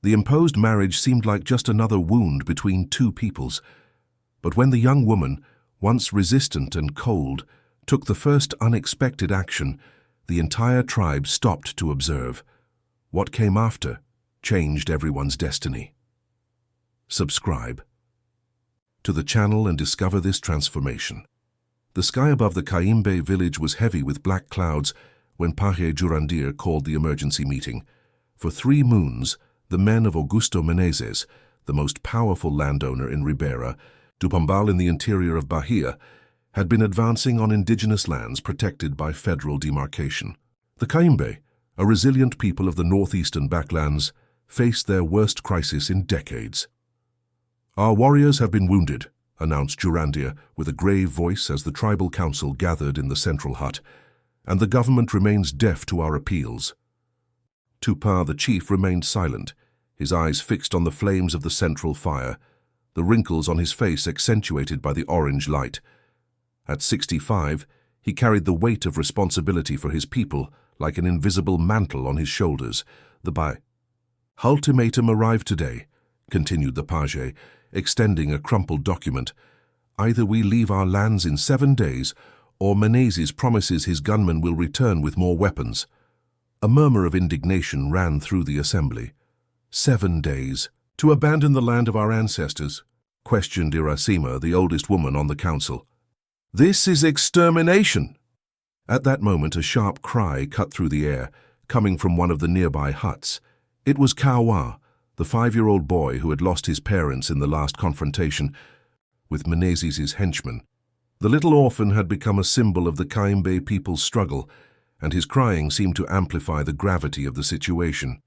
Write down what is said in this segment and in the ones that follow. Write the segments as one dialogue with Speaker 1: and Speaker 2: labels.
Speaker 1: The imposed marriage seemed like just another wound between two peoples. But when the young woman, once resistant and cold, took the first unexpected action, the entire tribe stopped to observe. What came after changed everyone's destiny. Subscribe to the channel and discover this transformation. The sky above the Kaimbe village was heavy with black clouds when Paje Jurandir called the emergency meeting. For 3 moons, the men of Augusto Menezes, the most powerful landowner in Ribera, Tupambal in the interior of Bahia, had been advancing on indigenous lands protected by federal demarcation. The Kaimbe, a resilient people of the northeastern backlands, faced their worst crisis in decades. "Our warriors have been wounded," announced Jurandir with a grave voice as the tribal council gathered in the central hut, "and the government remains deaf to our appeals." Tupar, the chief, remained silent, his eyes fixed on the flames of the central fire, the wrinkles on his face accentuated by the orange light. At 65, he carried the weight of responsibility for his people like an invisible mantle on his shoulders. The ultimatum arrived today, continued the Paje, extending a crumpled document. "Either we leave our lands in 7 days, or Menezes promises his gunmen will return with more weapons." A murmur of indignation ran through the assembly. 7 days. "To abandon the land of our ancestors?" questioned Iracema, the oldest woman on the council. "This is extermination!" At that moment, a sharp cry cut through the air, coming from one of the nearby huts. It was Kawa, the 5-year-old boy who had lost his parents in the last confrontation with Menezes' henchmen. The little orphan had become a symbol of the Kaimbe people's struggle, and his crying seemed to amplify the gravity of the situation.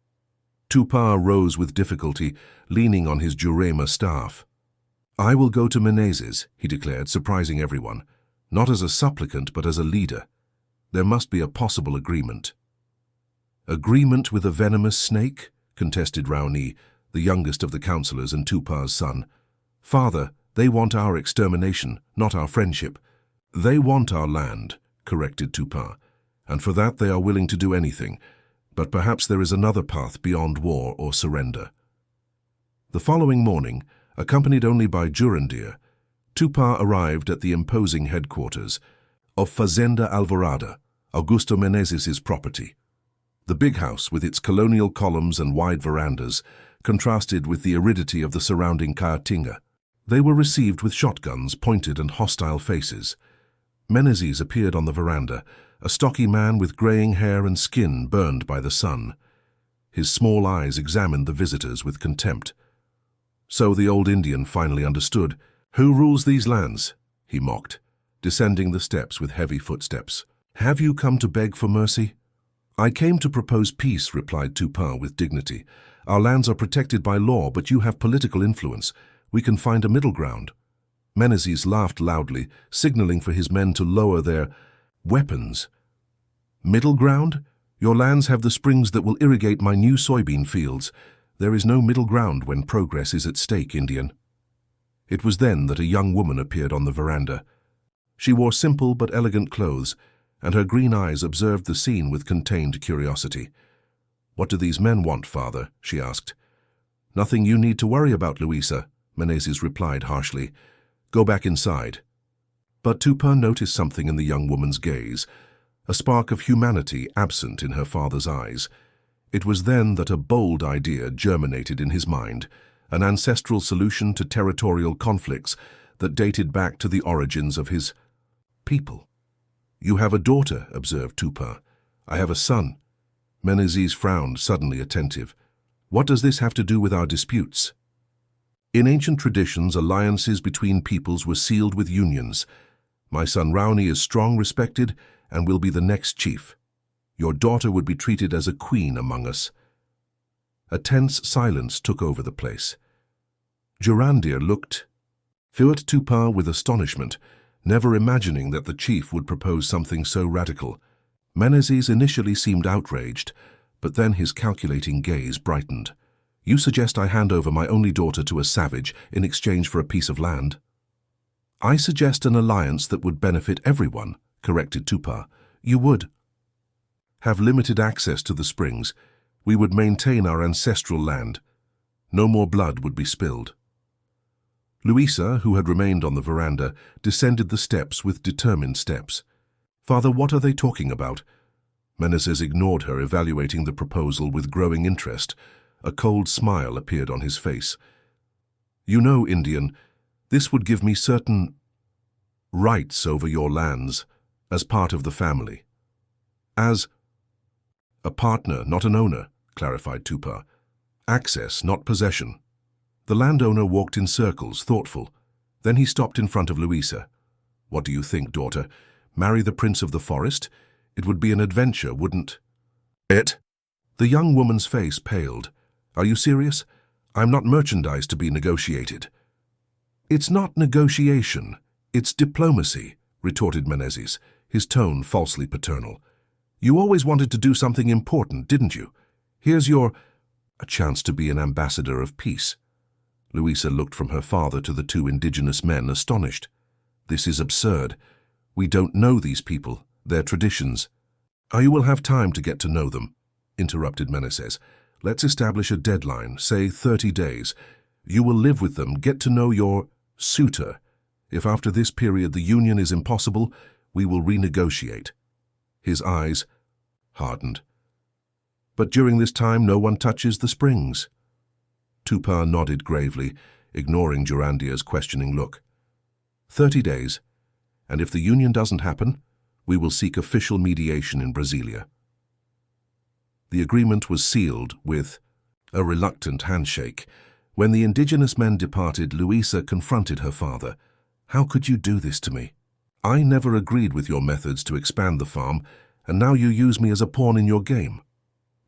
Speaker 1: Tupar rose with difficulty, leaning on his Jurema staff. "I will go to Menezes," he declared, surprising everyone, "not as a supplicant but as a leader. There must be a possible agreement." "Agreement with a venomous snake?" contested Raoni, the youngest of the councillors and Tupar's son. "Father, they want our extermination, not our friendship." "They want our land," corrected Tupar, "and for that they are willing to do anything. But perhaps there is another path beyond war or surrender." The following morning, accompanied only by Jurandir, Tupar arrived at the imposing headquarters of Fazenda Alvorada, Augusto Menezes' property. The big house, with its colonial columns and wide verandas, contrasted with the aridity of the surrounding Caatinga. They were received with shotguns pointed and hostile faces. Menezes appeared on the veranda, a stocky man with graying hair and skin burned by the sun. His small eyes examined the visitors with contempt. So the old Indian finally understood. "Who rules these lands?" he mocked, descending the steps with heavy footsteps. "Have you come to beg for mercy?" "I came to propose peace," replied Tupar with dignity. "Our lands are protected by law, but you have political influence. We can find a middle ground." Menezes laughed loudly, signaling for his men to lower their weapons. "Middle ground? Your lands have the springs that will irrigate my new soybean fields. There is no middle ground when progress is at stake, Indian." It was then that a young woman appeared on the veranda. She wore simple but elegant clothes, and her green eyes observed the scene with contained curiosity. "What do these men want, father?" she asked. "Nothing you need to worry about, Luisa," Menezes replied harshly. "Go back inside." But Tupar noticed something in the young woman's gaze, a spark of humanity absent in her father's eyes. It was then that a bold idea germinated in his mind, an ancestral solution to territorial conflicts that dated back to the origins of his people. "You have a daughter," observed Tupar. "I have a son." Menezes frowned, suddenly attentive. "What does this have to do with our disputes?" "In ancient traditions, alliances between peoples were sealed with unions. My son Raoni is strong, respected, and will be the next chief. Your daughter would be treated as a queen among us." A tense silence took over the place. Jurandir looked at Tupar with astonishment, never imagining that the chief would propose something so radical. Menezes initially seemed outraged, but then his calculating gaze brightened. "You suggest I hand over my only daughter to a savage in exchange for a piece of land?" "I suggest an alliance that would benefit everyone," corrected Tupar. "You would have limited access to the springs. We would maintain our ancestral land. No more blood would be spilled. Louisa, who had remained on the veranda, descended the steps with determined steps. "Father, what are they talking about?" Menezes ignored her, evaluating the proposal with growing interest. A cold smile appeared on his face. "You know, Indian, this would give me certain rights over your lands as part of the family." "As a partner, not an owner," clarified Tupa. "Access, not possession." The landowner walked in circles, thoughtful. Then he stopped in front of Louisa. "What do you think, daughter? Marry the prince of the forest? It would be an adventure, wouldn't it?" The young woman's face paled. "Are you serious? I'm not merchandise to be negotiated." "It's not negotiation, it's diplomacy," retorted Menezes, his tone falsely paternal. "You always wanted to do something important, didn't you? Here's a chance to be an ambassador of peace." Louisa looked from her father to the two indigenous men, astonished. "This is absurd. We don't know these people, their traditions." "You will have time to get to know them," interrupted Menezes. "Let's establish a deadline, say 30 days. You will live with them, get to know your suitor. If after this period the union is impossible, we will renegotiate." His eyes hardened. "But during this time no one touches the springs." Tupa nodded gravely, ignoring Jurandia's questioning look. 30 days, and if the union doesn't happen, we will seek official mediation in Brasilia." The agreement was sealed with a reluctant handshake. When the indigenous men departed, Louisa confronted her father. "How could you do this to me? I never agreed with your methods to expand the farm, and now you use me as a pawn in your game."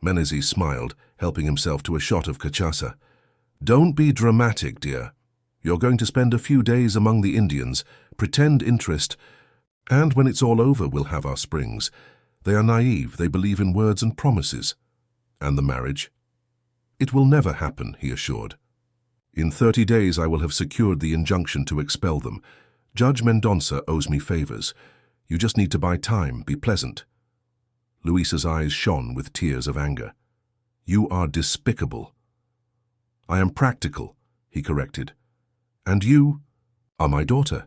Speaker 1: Menezes smiled, helping himself to a shot of cachaça. "Don't be dramatic, dear. You're going to spend a few days among the Indians, pretend interest, and when it's all over, we'll have our springs. They are naive, they believe in words and promises." "And the marriage?" "It will never happen," he assured. "In 30 days I will have secured the injunction to expel them. Judge Mendonça owes me favors. You just need to buy time, be pleasant." Luisa's eyes shone with tears of anger. "You are despicable." "I am practical," he corrected. "And you are my daughter.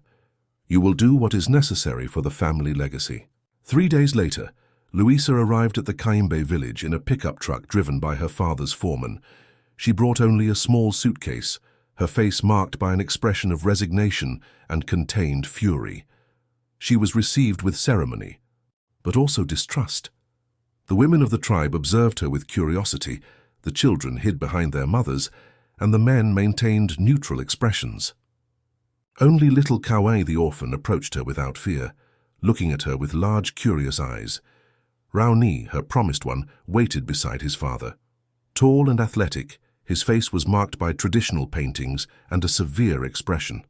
Speaker 1: You will do what is necessary for the family legacy." 3 days later, Louisa arrived at the Caimbe village in a pickup truck driven by her father's foreman. She brought only a small suitcase, her face marked by an expression of resignation and contained fury. She was received with ceremony, but also distrust. The women of the tribe observed her with curiosity, the children hid behind their mothers, and the men maintained neutral expressions. Only little Kauai the orphan approached her without fear, looking at her with large, curious eyes. Raoni, her promised one, waited beside his father. Tall and athletic, his face was marked by traditional paintings and a severe expression.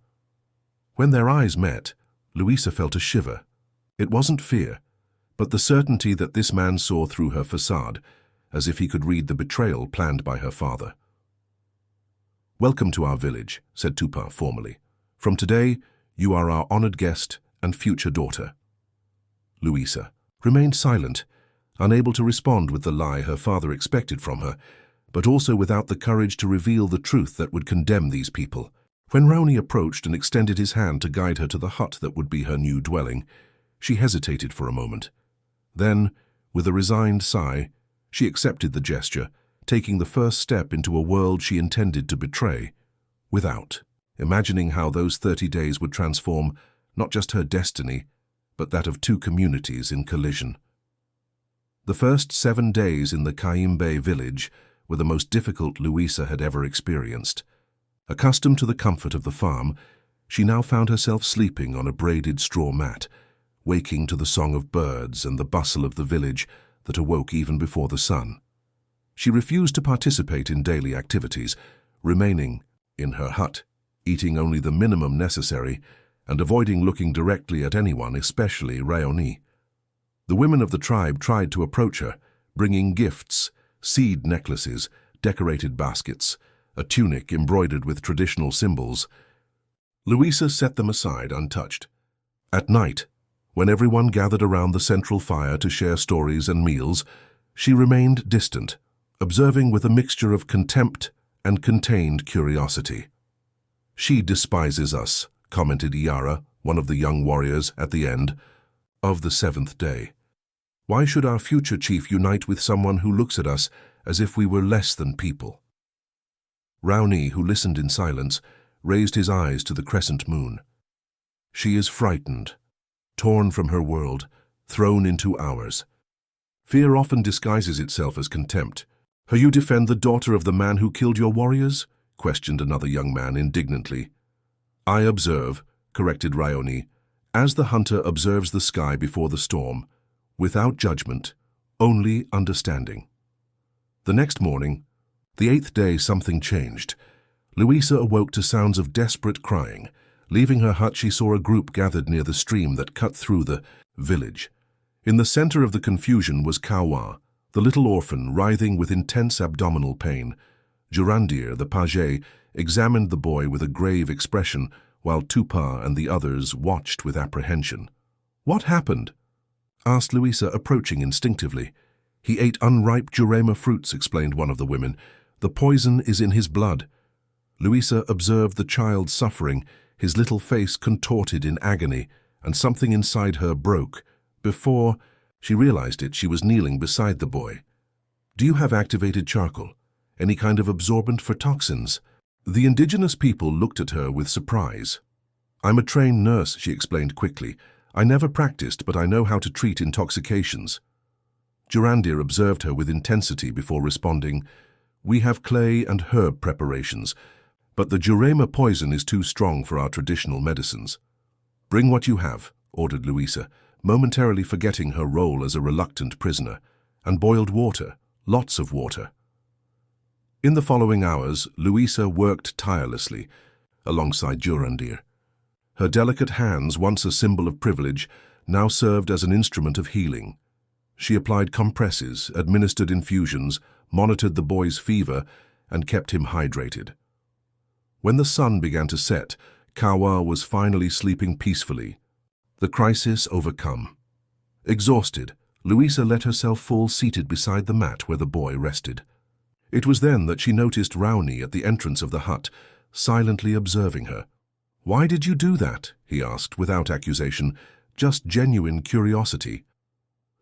Speaker 1: When their eyes met, Louisa felt a shiver. It wasn't fear, but the certainty that this man saw through her facade, as if he could read the betrayal planned by her father. "Welcome to our village," said Tupa formally. "From today, you are our honored guest and future daughter." Louisa remained silent, unable to respond with the lie her father expected from her, but also without the courage to reveal the truth that would condemn these people. When Raoni approached and extended his hand to guide her to the hut that would be her new dwelling, she hesitated for a moment. Then, with a resigned sigh, she accepted the gesture, taking the first step into a world she intended to betray, without, imagining how those 30 days would transform not just her destiny, but that of two communities in collision. The first 7 days in the Caimbe village were the most difficult Louisa had ever experienced. Accustomed to the comfort of the farm, she now found herself sleeping on a braided straw mat, waking to the song of birds and the bustle of the village that awoke even before the sun. She refused to participate in daily activities, remaining in her hut, eating only the minimum necessary and avoiding looking directly at anyone, especially Raoni. The women of the tribe tried to approach her, bringing gifts, seed necklaces, decorated baskets, a tunic embroidered with traditional symbols. Louisa set them aside untouched. At night, when everyone gathered around the central fire to share stories and meals, she remained distant, observing with a mixture of contempt and contained curiosity. "She despises us," commented Iara, one of the young warriors, at the end of the 7th day. "Why should our future chief unite with someone who looks at us as if we were less than people?" Raoni, who listened in silence, raised his eyes to the crescent moon. "She is frightened, torn from her world, thrown into ours. Fear often disguises itself as contempt. You defend the daughter of the man who killed your warriors?" questioned another young man indignantly. "I observe," corrected Raoni, "as the hunter observes the sky before the storm, without judgment, only understanding." The next morning, the 8th day, something changed. Louisa awoke to sounds of desperate crying. Leaving her hut, she saw a group gathered near the stream that cut through the village. In the center of the confusion was Kawa, the little orphan, writhing with intense abdominal pain. Jurandir, the page, examined the boy with a grave expression, while Tupa and the others watched with apprehension. "What happened?" asked Louisa, approaching instinctively. "He ate unripe jurema fruits," explained one of the women. "The poison is in his blood." Louisa observed the child suffering, his little face contorted in agony, and something inside her broke. Before she realized it, she was kneeling beside the boy. "Do you have activated charcoal? Any kind of absorbent for toxins?" The indigenous people looked at her with surprise. "I'm a trained nurse," she explained quickly. "I never practiced, but I know how to treat intoxications." Jurandir observed her with intensity before responding, "We have clay and herb preparations, but the jurema poison is too strong for our traditional medicines." "Bring what you have," ordered Louisa, momentarily forgetting her role as a reluctant prisoner, "and boiled water, lots of water." In the following hours, Louisa worked tirelessly alongside Jurandir. Her delicate hands, once a symbol of privilege, now served as an instrument of healing. She applied compresses, administered infusions, monitored the boy's fever, and kept him hydrated. When the sun began to set, Kawa was finally sleeping peacefully, the crisis overcome. Exhausted, Louisa let herself fall seated beside the mat where the boy rested. It was then that she noticed Raoni at the entrance of the hut, silently observing her. "Why did you do that?" he asked, without accusation, just genuine curiosity.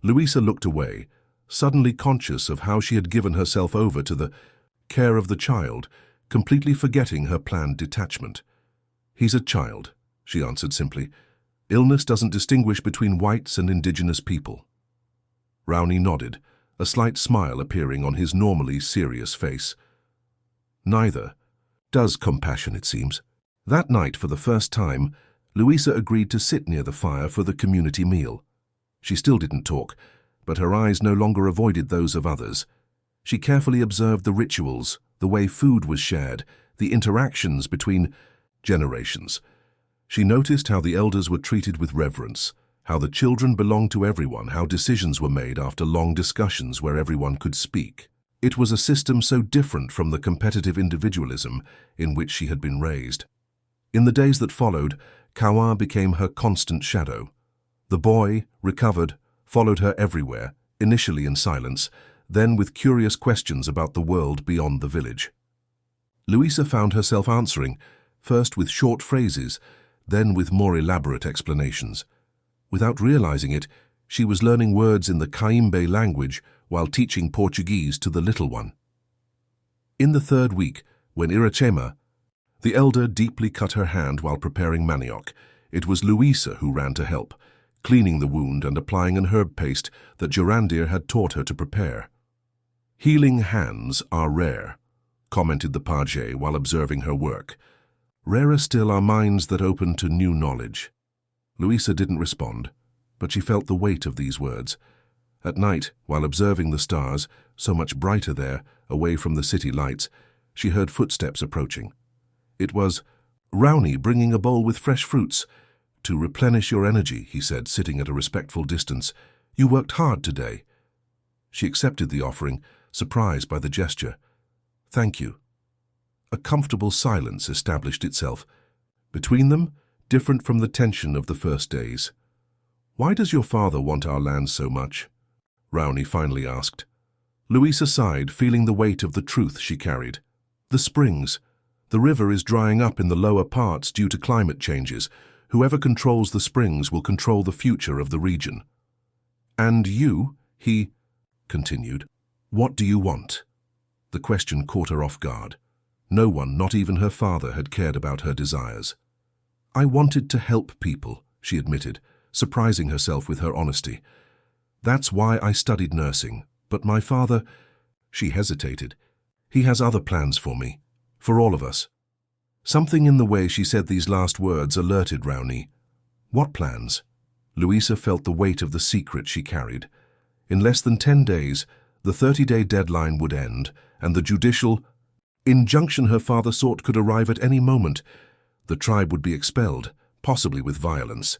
Speaker 1: Louisa looked away, suddenly conscious of how she had given herself over to the care of the child, completely forgetting her planned detachment. "He's a child," she answered simply. "Illness doesn't distinguish between whites and indigenous people." Raoni nodded, a slight smile appearing on his normally serious face. "Neither does compassion, it seems." That night, for the first time, Louisa agreed to sit near the fire for the community meal. She still didn't talk, but her eyes no longer avoided those of others. She carefully observed the rituals, the way food was shared, the interactions between generations. She noticed how the elders were treated with reverence, how the children belonged to everyone, how decisions were made after long discussions where everyone could speak. It was a system so different from the competitive individualism in which she had been raised. In the days that followed, Kawa became her constant shadow. The boy, recovered, followed her everywhere, initially in silence, then with curious questions about the world beyond the village. Louisa found herself answering, first with short phrases, then with more elaborate explanations. Without realizing it, she was learning words in the Caimbe language while teaching Portuguese to the little one. In the 3rd week, when Irachema, the elder, deeply cut her hand while preparing manioc, it was Louisa who ran to help, cleaning the wound and applying an herb paste that Jurandir had taught her to prepare. "Healing hands are rare," commented the page while observing her work. "Rarer still are minds that open to new knowledge." Louisa didn't respond, but she felt the weight of these words. At night, while observing the stars, so much brighter there, away from the city lights, she heard footsteps approaching. It was Raoni bringing a bowl with fresh fruits. "To replenish your energy," he said, sitting at a respectful distance. "You worked hard today." She accepted the offering, surprised by the gesture. "Thank you." A comfortable silence established itself. Between them, different from the tension of the first days. "Why does your father want our land so much?" Raoni finally asked. Louisa sighed, feeling the weight of the truth she carried. The springs. The river is drying up in the lower parts due to climate changes. Whoever controls the springs will control the future of the region. And you, he continued. What do you want? The question caught her off guard. No one, not even her father, had cared about her desires. I wanted to help people, she admitted, surprising herself with her honesty. That's why I studied nursing, but my father... She hesitated. He has other plans for me, for all of us. Something in the way she said these last words alerted Rowney. What plans? Louisa felt the weight of the secret she carried. In less than 10 days, the 30-day deadline would end, and the judicial injunction her father sought could arrive at any moment. The tribe would be expelled, possibly with violence.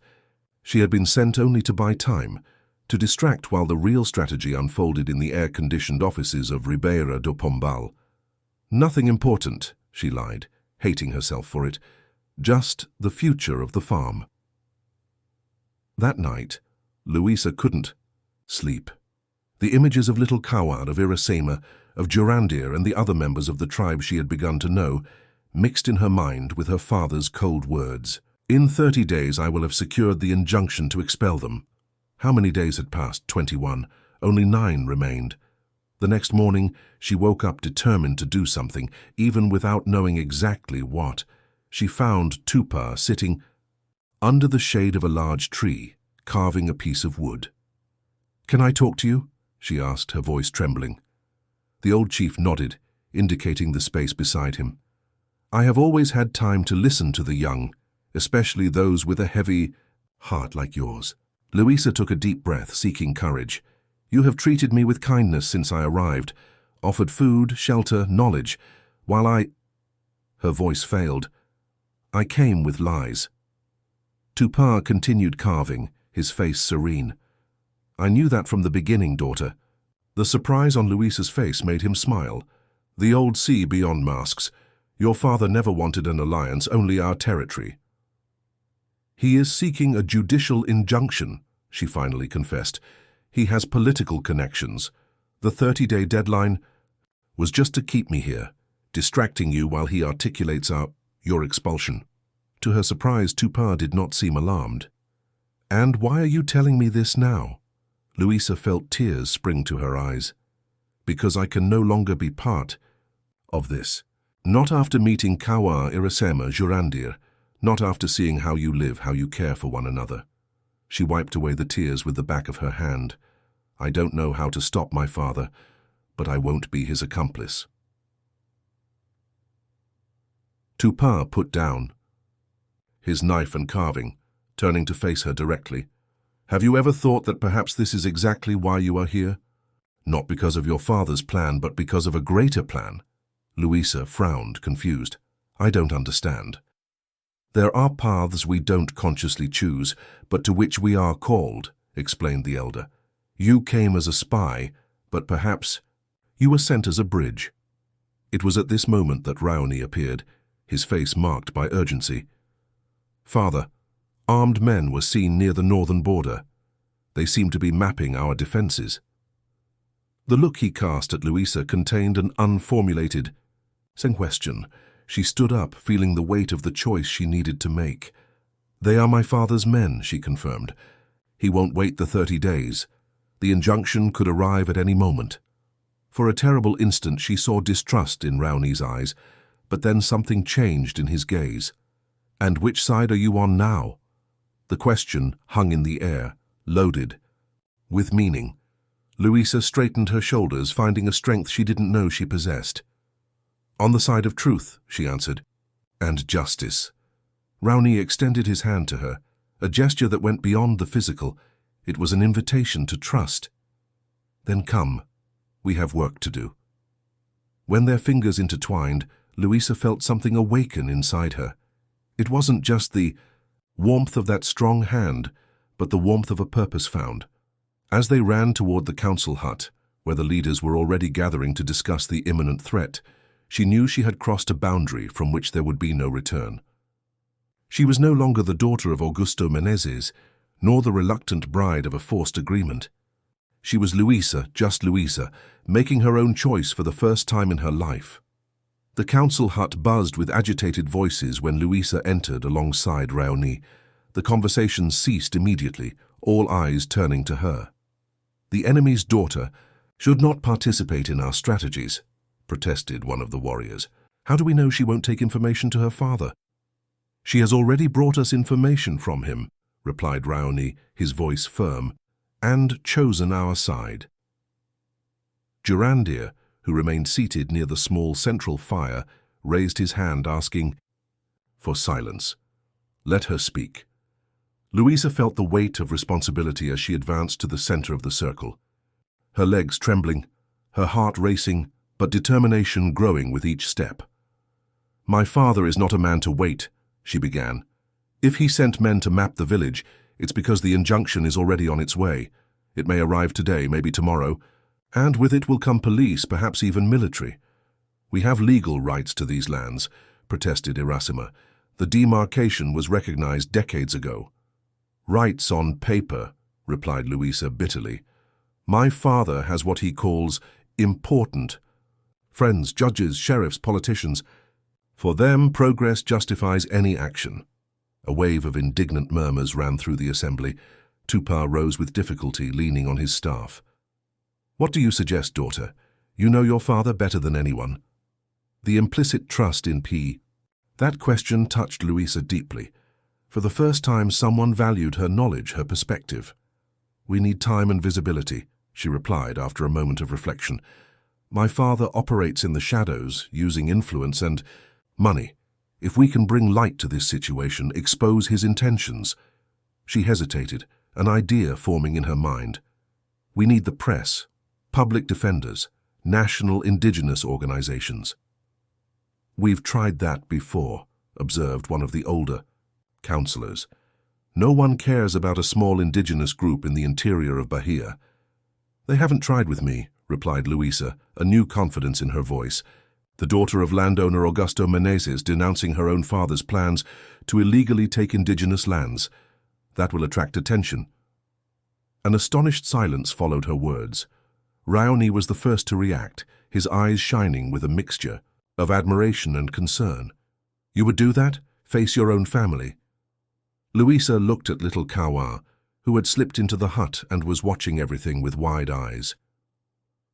Speaker 1: She had been sent only to buy time, to distract while the real strategy unfolded in the air-conditioned offices of Ribeira do Pombal. Nothing important, she lied, hating herself for it. Just the future of the farm. That night, Louisa couldn't sleep. The images of little Coward, of Iracema, of Jurandir and the other members of the tribe she had begun to know, mixed in her mind with her father's cold words. In 30 days I will have secured the injunction to expel them. How many days had passed? 21. Only 9 remained. The next morning, she woke up determined to do something, even without knowing exactly what. She found Tupar sitting under the shade of a large tree, carving a piece of wood. "Can I talk to you?" she asked, her voice trembling. The old chief nodded, indicating the space beside him. "I have always had time to listen to the young, especially those with a heavy heart like yours." Louisa took a deep breath, seeking courage. "You have treated me with kindness since I arrived, offered food, shelter, knowledge, while I—" Her voice failed. "I came with lies." Tupar continued carving, his face serene. "I knew that from the beginning, daughter." The surprise on Louisa's face made him smile. "The old sea beyond masks. Your father never wanted an alliance, only our territory." "He is seeking a judicial injunction," she finally confessed. "He has political connections. The 30-day deadline was just to keep me here, distracting you while he articulates your expulsion." To her surprise, Tupar did not seem alarmed. "And why are you telling me this now?" Louisa felt tears spring to her eyes. "Because I can no longer be part of this. Not after meeting Kawa, Iracema, Jurandir. Not after seeing how you live, how you care for one another." She wiped away the tears with the back of her hand. "I don't know how to stop my father, but I won't be his accomplice." Tupar put down his knife and carving, turning to face her directly. "Have you ever thought that perhaps this is exactly why you are here? Not because of your father's plan, but because of a greater plan?" Louisa frowned, confused. "I don't understand." "There are paths we don't consciously choose, but to which we are called," explained the elder. "You came as a spy, but perhaps you were sent as a bridge." It was at this moment that Rowney appeared, his face marked by urgency. "Father, armed men were seen near the northern border. They seem to be mapping our defenses." The look he cast at Louisa contained an unformulated question. She stood up, feeling the weight of the choice she needed to make. "They are my father's men," she confirmed. "He won't wait the 30 days. The injunction could arrive at any moment." For a terrible instant she saw distrust in Rowney's eyes, but then something changed in his gaze. "And which side are you on now?" The question hung in the air, loaded with meaning. Louisa straightened her shoulders, finding a strength she didn't know she possessed. "On the side of truth," she answered. "And justice." Rowney extended his hand to her, a gesture that went beyond the physical. It was an invitation to trust. "Then come. We have work to do." When their fingers intertwined, Louisa felt something awaken inside her. It wasn't just the warmth of that strong hand, but the warmth of a purpose found. As they ran toward the council hut, where the leaders were already gathering to discuss the imminent threat, she knew she had crossed a boundary from which there would be no return. She was no longer the daughter of Augusto Menezes, nor the reluctant bride of a forced agreement. She was Louisa, just Louisa, making her own choice for the first time in her life. The council hut buzzed with agitated voices when Louisa entered alongside Raoni. The conversation ceased immediately, all eyes turning to her. "The enemy's daughter should not participate in our strategies," protested one of the warriors. "How do we know she won't take information to her father?" "She has already brought us information from him," replied Raoni, his voice firm, "and chosen our side." Jurandir, who remained seated near the small central fire, raised his hand, asking for silence. "Let her speak." Louisa felt the weight of responsibility as she advanced to the center of the circle. Her legs trembling, her heart racing, but determination growing with each step. "My father is not a man to wait," she began. "If he sent men to map the village, it's because the injunction is already on its way. It may arrive today, maybe tomorrow, and with it will come police, perhaps even military. We have legal rights to these lands," protested Irasima. "The demarcation was recognized decades ago." "Rights on paper," replied Louisa bitterly. "My father has what he calls important friends, judges, sheriffs, politicians. For them, progress justifies any action." A wave of indignant murmurs ran through the assembly. Tupar rose with difficulty, leaning on his staff. "What do you suggest, daughter? You know your father better than anyone." The implicit trust in P. That question touched Louisa deeply. For the first time, someone valued her knowledge, her perspective. "We need time and visibility," she replied after a moment of reflection. "My father operates in the shadows, using influence and money. If we can bring light to this situation, expose his intentions." She hesitated, an idea forming in her mind. "We need the press, public defenders, national indigenous organizations." "We've tried that before," observed one of the older councillors. "No one cares about a small indigenous group in the interior of Bahia." "They haven't tried with me," replied Louisa, a new confidence in her voice. The daughter of landowner Augusto Menezes denouncing her own father's plans to illegally take indigenous lands. That will attract attention. An astonished silence followed her words. Raoni was the first to react, his eyes shining with a mixture of admiration and concern. "You would do that? Face your own family?" Louisa looked at little Kawa, who had slipped into the hut and was watching everything with wide eyes.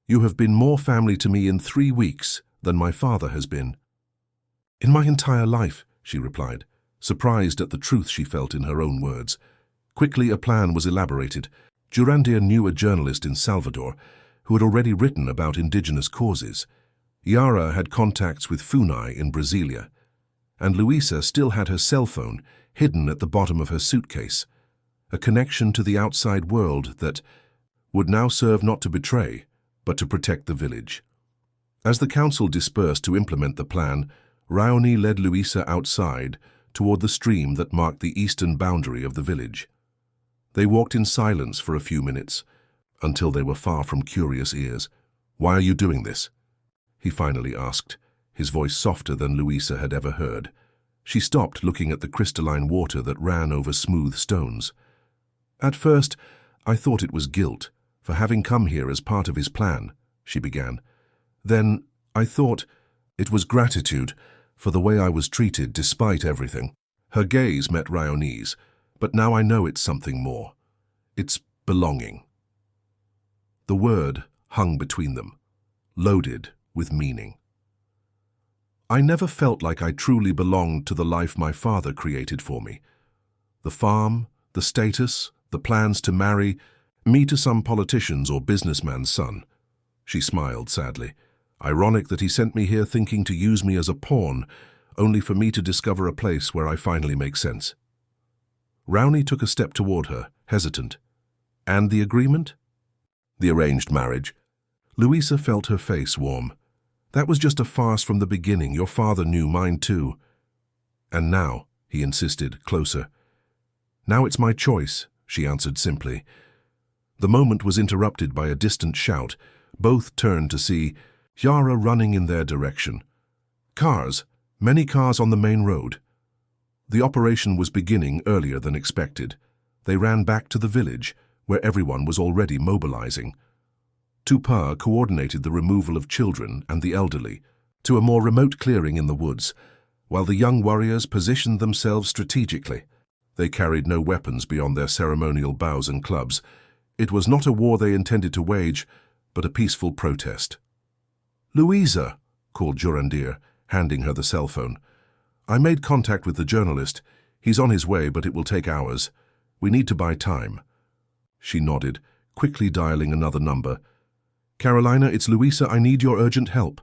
Speaker 1: "You have been more family to me in 3 weeks than my father has been." "In my entire life," she replied, surprised at the truth she felt in her own words. Quickly a plan was elaborated. Jurandir knew a journalist in Salvador who had already written about indigenous causes. Yara had contacts with Funai in Brasilia, and Louisa still had her cell phone hidden at the bottom of her suitcase, a connection to the outside world that would now serve not to betray, but to protect the village. As the council dispersed to implement the plan, Raoni led Louisa outside toward the stream that marked the eastern boundary of the village. They walked in silence for a few minutes, until they were far from curious ears. "Why are you doing this?" he finally asked, his voice softer than Louisa had ever heard. She stopped, looking at the crystalline water that ran over smooth stones. "At first, I thought it was guilt for having come here as part of his plan," she began. "Then I thought it was gratitude for the way I was treated despite everything." Her gaze met Raoni's, "But now I know it's something more. It's belonging." The word hung between them, loaded with meaning. "I never felt like I truly belonged to the life my father created for me. The farm, the status, the plans to marry me to some politician's or businessman's son." She smiled sadly. "Ironic that he sent me here thinking to use me as a pawn, only for me to discover a place where I finally make sense." Raoni took a step toward her, hesitant. "And the agreement?" "The arranged marriage." Louisa felt her face warm. "That was just a farce from the beginning. Your father knew, mine too." "And now," he insisted, closer. "Now it's my choice," she answered simply. The moment was interrupted by a distant shout. Both turned to see Yara running in their direction. Cars, many cars on the main road. The operation was beginning earlier than expected. They ran back to the village, where everyone was already mobilizing. Tupar coordinated the removal of children and the elderly, to a more remote clearing in the woods, while the young warriors positioned themselves strategically. They carried no weapons beyond their ceremonial bows and clubs. It was not a war they intended to wage, but a peaceful protest. "Louisa," called Jurandir, handing her the cell phone. "I made contact with the journalist. He's on his way, but it will take hours. We need to buy time." She nodded, quickly dialing another number. "Carolina, it's Louisa. I need your urgent help."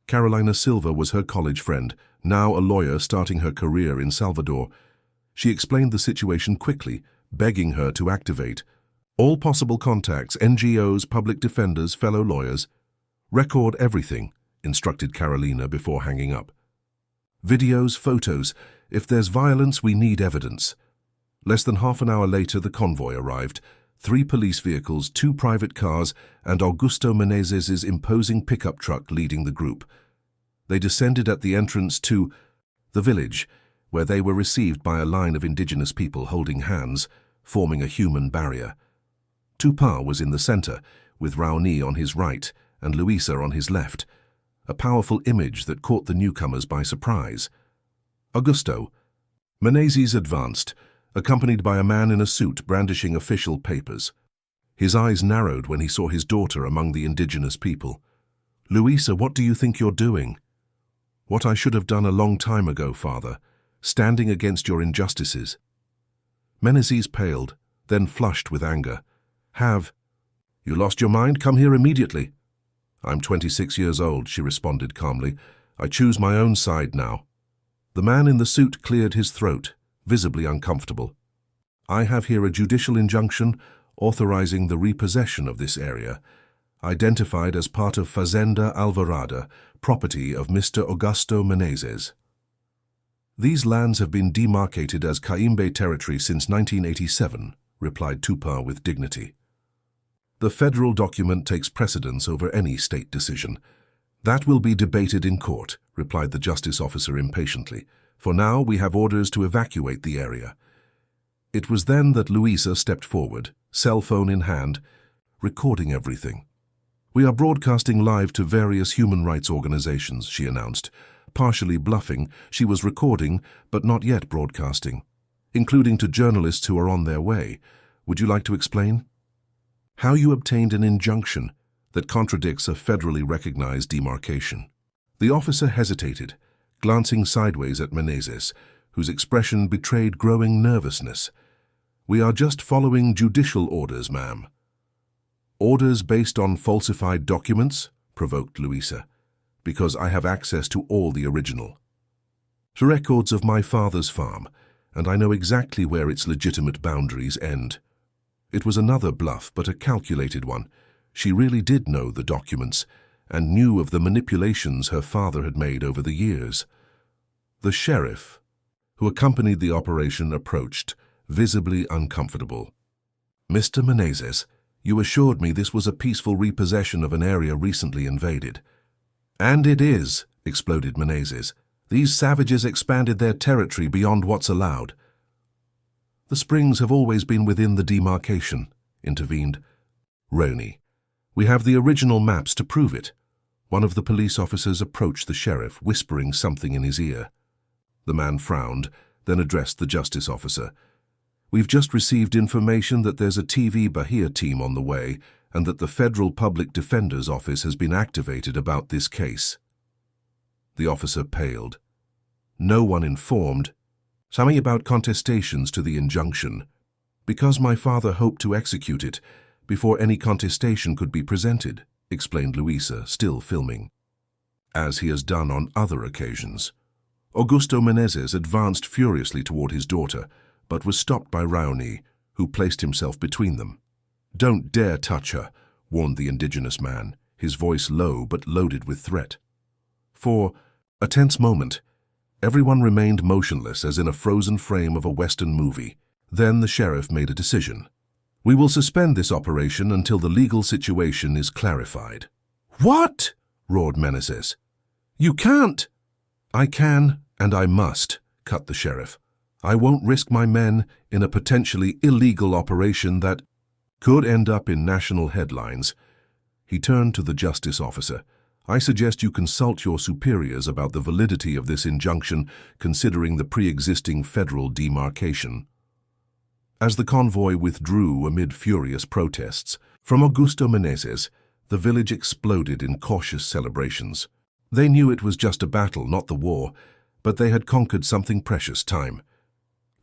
Speaker 1: Carolina Silva was her college friend, now a lawyer starting her career in Salvador. She explained the situation quickly, begging her to activate all possible contacts, NGOs, public defenders, fellow lawyers. "Record everything," instructed Carolina before hanging up. "Videos, photos. If there's violence, we need evidence." Less than half an hour later, the convoy arrived. 3 police vehicles, 2 private cars, and Augusto Menezes' imposing pickup truck leading the group. They descended at the entrance to the village, where they were received by a line of indigenous people holding hands, forming a human barrier. Tupar was in the center, with Raoni on his right and Luisa on his left, a powerful image that caught the newcomers by surprise. "Augusto." Menezes advanced, accompanied by a man in a suit brandishing official papers. His eyes narrowed when he saw his daughter among the indigenous people. "Luisa, what do you think you're doing?" "What I should have done a long time ago, father, standing against your injustices." Menezes paled, then flushed with anger. "Have you lost your mind? Come here immediately." "I'm 26 years old," she responded calmly. "I choose my own side now." The man in the suit cleared his throat, visibly uncomfortable. "I have here a judicial injunction authorizing the repossession of this area, identified as part of Fazenda Alvarada, property of Mr. Augusto Menezes. These lands have been demarcated as Caimbe territory since 1987, replied Tupar with dignity. The federal document takes precedence over any state decision. That will be debated in court, replied the justice officer impatiently. For now, we have orders to evacuate the area. It was then that Luisa stepped forward, cell phone in hand, recording everything. We are broadcasting live to various human rights organizations, she announced. Partially bluffing, she was recording, but not yet broadcasting, including to journalists who are on their way. Would you like to explain? How you obtained an injunction that contradicts a federally recognized demarcation. The officer hesitated, glancing sideways at Menezes, whose expression betrayed growing nervousness. We are just following judicial orders, ma'am. Orders based on falsified documents? Provoked Luisa. Because I have access to all the original. The records of my father's farm, and I know exactly where its legitimate boundaries end. It was another bluff, but a calculated one. She really did know the documents, and knew of the manipulations her father had made over the years. The sheriff, who accompanied the operation, approached, visibly uncomfortable. Mr. Menezes, you assured me this was a peaceful repossession of an area recently invaded. And it is, exploded Menezes. These savages expanded their territory beyond what's allowed. The springs have always been within the demarcation, intervened Roney. We have the original maps to prove it. One of the police officers approached the sheriff, whispering something in his ear. The man frowned, then addressed the justice officer. We've just received information that there's a TV Bahia team on the way and that the Federal Public Defender's Office has been activated about this case. The officer paled. No one informed. Something about contestations to the injunction. Because my father hoped to execute it before any contestation could be presented, explained Luisa, still filming. As he has done on other occasions. Augusto Menezes advanced furiously toward his daughter, but was stopped by Raoni, who placed himself between them. Don't dare touch her, warned the indigenous man, his voice low but loaded with threat. For a tense moment, everyone remained motionless as in a frozen frame of a Western movie. Then the sheriff made a decision. We will suspend this operation until the legal situation is clarified. What? Roared Menezes. You can't. I can, and I must, cut the sheriff. I won't risk my men in a potentially illegal operation that could end up in national headlines. He turned to the justice officer. I suggest you consult your superiors about the validity of this injunction considering the pre-existing federal demarcation. As the convoy withdrew amid furious protests, from Augusto Menezes, the village exploded in cautious celebrations. They knew it was just a battle, not the war, but they had conquered something precious: time.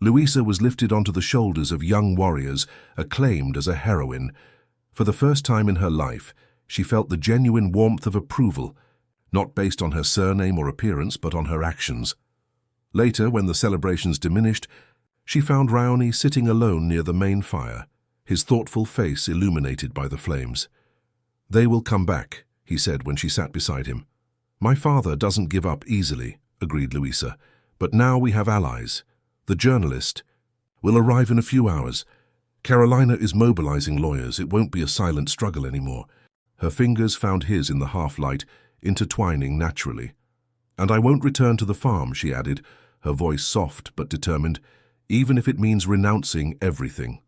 Speaker 1: Luisa was lifted onto the shoulders of young warriors, acclaimed as a heroine. For the first time in her life, she felt the genuine warmth of approval, not based on her surname or appearance, but on her actions. Later, when the celebrations diminished, she found Raoni sitting alone near the main fire, his thoughtful face illuminated by the flames. "They will come back," he said when she sat beside him. "My father doesn't give up easily," agreed Luisa, "but now we have allies. The journalist will arrive in a few hours. Carolina is mobilizing lawyers. It won't be a silent struggle anymore." Her fingers found his in the half-light, intertwining naturally. "And I won't return to the farm," she added, her voice soft but determined, "even if it means renouncing everything."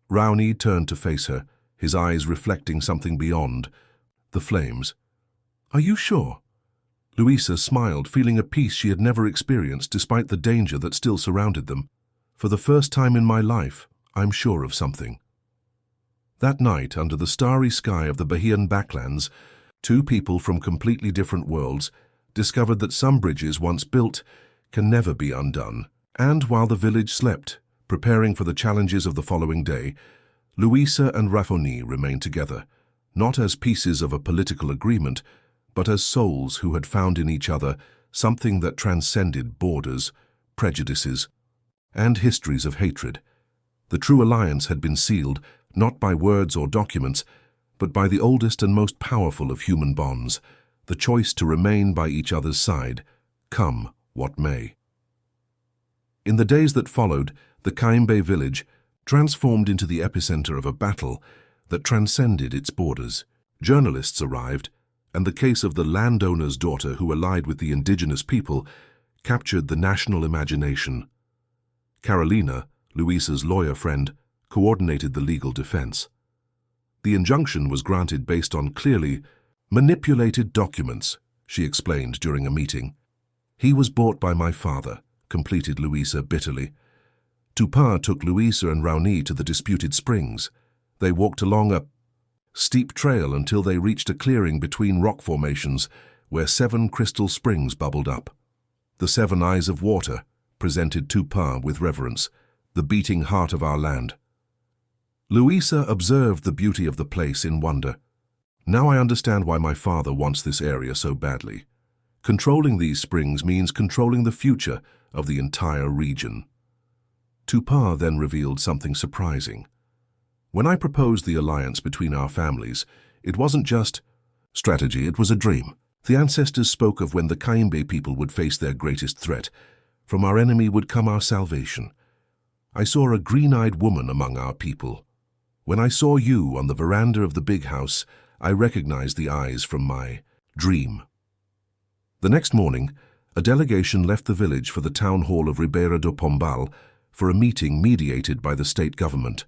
Speaker 1: Raoni turned to face her, his eyes reflecting something beyond the flames. "Are you sure?" Luisa smiled, feeling a peace she had never experienced despite the danger that still surrounded them. "For the first time in my life, I'm sure of something." That night, under the starry sky of the Bahian backlands, two people from completely different worlds discovered that some bridges once built can never be undone. And while the village slept, preparing for the challenges of the following day, Luisa and Raoni remained together, not as pieces of a political agreement, but as souls who had found in each other something that transcended borders, prejudices, and histories of hatred. The true alliance had been sealed, not by words or documents, but by the oldest and most powerful of human bonds, the choice to remain by each other's side, come what may. In the days that followed, the Caimbe village transformed into the epicenter of a battle that transcended its borders. Journalists arrived, and the case of the landowner's daughter who allied with the indigenous people captured the national imagination. Carolina, Luisa's lawyer friend, coordinated the legal defense. The injunction was granted based on clearly manipulated documents, she explained during a meeting. "He was bought by my father," completed Luisa bitterly. Tupin took Luisa and Raoni to the disputed springs. They walked along a steep trail until they reached a clearing between rock formations where 7 crystal springs bubbled up. "The 7 eyes of water," presented Tupin with reverence, "the beating heart of our land." Luisa observed the beauty of the place in wonder. "Now I understand why my father wants this area so badly. Controlling these springs means controlling the future of the entire region." Tupin then revealed something surprising. "When I proposed the alliance between our families, it wasn't just strategy, it was a dream. The ancestors spoke of when the Caimbe people would face their greatest threat. From our enemy would come our salvation. I saw a green-eyed woman among our people. When I saw you on the veranda of the big house, I recognized the eyes from my dream." The next morning, a delegation left the village for the town hall of Ribeira do Pombal for a meeting mediated by the state government.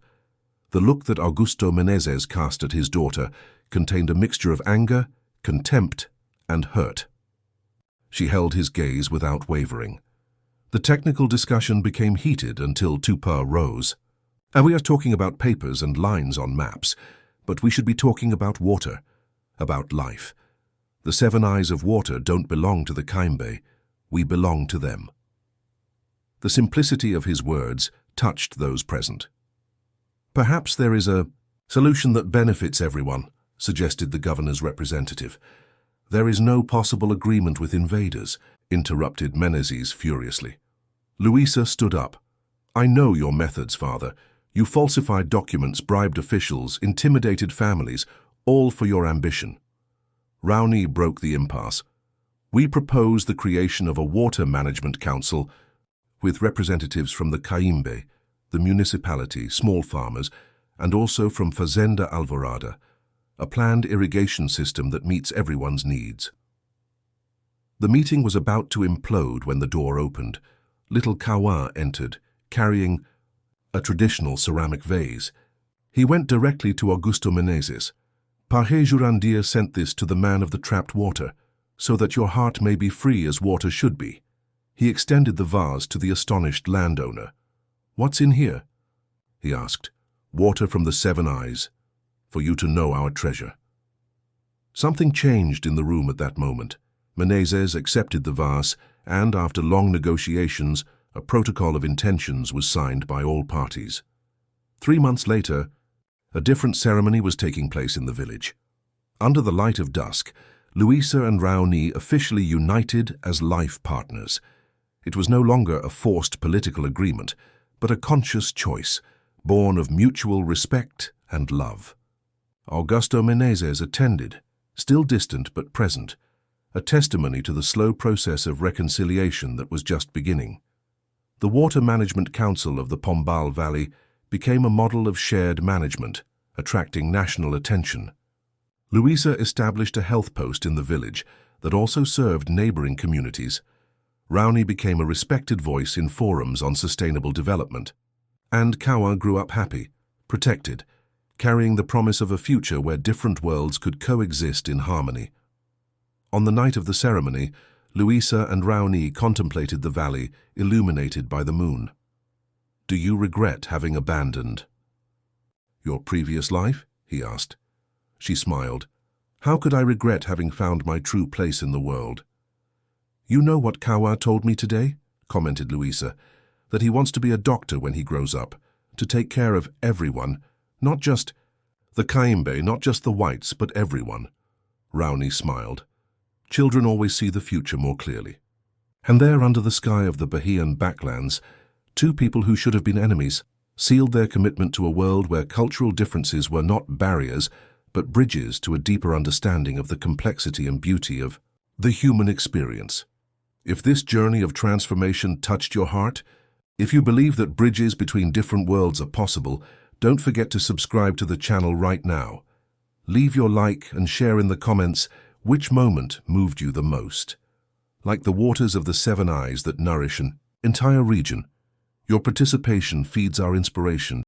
Speaker 1: The look that Augusto Menezes cast at his daughter contained a mixture of anger, contempt, and hurt. She held his gaze without wavering. The technical discussion became heated until Tupin rose. "And we are talking about papers and lines on maps, but we should be talking about water, about life. The 7 eyes of water don't belong to the Caimbe, we belong to them." The simplicity of his words touched those present. "Perhaps there is a solution that benefits everyone," suggested the governor's representative. "There is no possible agreement with invaders," interrupted Menezes furiously. Luisa stood up. "I know your methods, father. You falsified documents, bribed officials, intimidated families, all for your ambition." Raoni broke the impasse. "We propose the creation of a water management council with representatives from the Caimbe, the municipality, small farmers, and also from Fazenda Alvorada, a planned irrigation system that meets everyone's needs." The meeting was about to implode when the door opened. Little Kawa entered, carrying a traditional ceramic vase. He went directly to Augusto Menezes. Pahe Jurandir sent this to the man of the trapped water, so that your heart may be free as water should be. He extended the vase to the astonished landowner. What's in here? He asked. Water from the 7 eyes, for you to know our treasure. Something changed in the room at that moment. Menezes accepted the vase, and after long negotiations, a protocol of intentions was signed by all parties. 3 months later, a different ceremony was taking place in the village. Under the light of dusk, Luisa and Raoni officially united as life partners. It was no longer a forced political agreement, but a conscious choice, born of mutual respect and love. Augusto Menezes attended, still distant but present, a testimony to the slow process of reconciliation that was just beginning. The Water Management Council of the Pombal Valley became a model of shared management, attracting national attention. Luisa established a health post in the village that also served neighboring communities. Raoni became a respected voice in forums on sustainable development. And Kawa grew up happy, protected, carrying the promise of a future where different worlds could coexist in harmony. On the night of the ceremony, Luisa and Raoni contemplated the valley illuminated by the moon. Do you regret having abandoned your previous life? He asked. She smiled. How could I regret having found my true place in the world? You know what Kawa told me today? Commented Luisa. That he wants to be a doctor when he grows up, to take care of everyone, not just the Kaimbe, not just the whites, but everyone. Raoni smiled. Children always see the future more clearly. And there, under the sky of the Bahian backlands, 2 people who should have been enemies sealed their commitment to a world where cultural differences were not barriers, but bridges to a deeper understanding of the complexity and beauty of the human experience. If this journey of transformation touched your heart, if you believe that bridges between different worlds are possible, don't forget to subscribe to the channel right now. Leave your like and share in the comments which moment moved you the most. Like the waters of the 7 eyes that nourish an entire region, your participation feeds our inspiration